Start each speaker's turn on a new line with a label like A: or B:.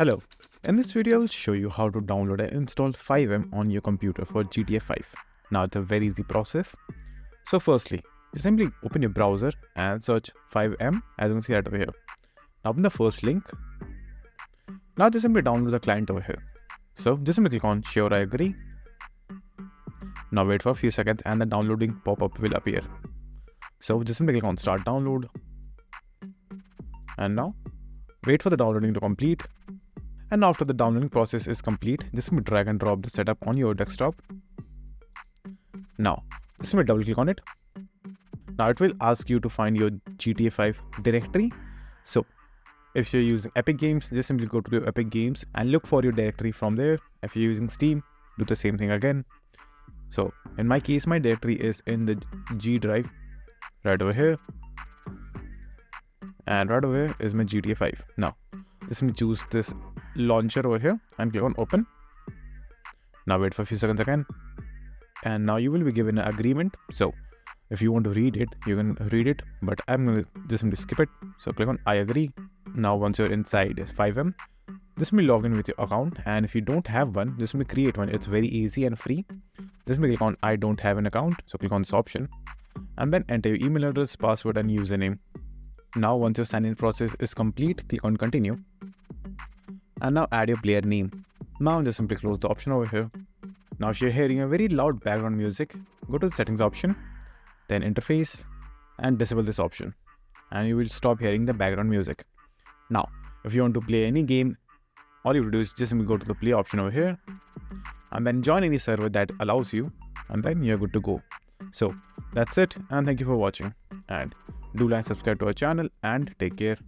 A: Hello, in this video I will show you how to download and install FiveM on your computer for GTA 5. Now it's a very easy process. So firstly, just simply open your browser and search FiveM as you can see right over here. Now open the first link. Now just simply download the client over here. So just simply click on sure I agree. Now wait for a few seconds and the downloading pop-up will appear. So just simply click on start download. And now wait for the downloading to complete. And after the downloading process is complete, just simply drag and drop the setup on your desktop. Now, just simply double click on it. Now it will ask you to find your GTA 5 directory. So if you're using Epic Games, just simply go to your Epic Games and look for your directory from there. If you're using Steam, do the same thing again. So in my case, my directory is in the G drive right over here. And right over here is my GTA 5. Now, just simply choose this launcher over here and click on open. Now wait for a few seconds again. And now you will be given an agreement. So if you want to read it, you can read it, but I'm going to just simply skip it. So click on I agree. Now once you're inside FiveM, just simply log in with your account. And if you don't have one, just simply create one. It's very easy and free. Just simply click on I don't have an account. So click on this option and then enter your email address, password and username. Now once your sign in process is complete, click on continue. And now add your player name. Now just simply close the option over here. Now if you're hearing a very loud background music, go to the settings option, then interface and disable this option. And you will stop hearing the background music. Now, if you want to play any game, all you have to do is just simply go to the play option over here and then join any server that allows you, and then you're good to go. So that's it, and thank you for watching. And do like, subscribe to our channel and take care.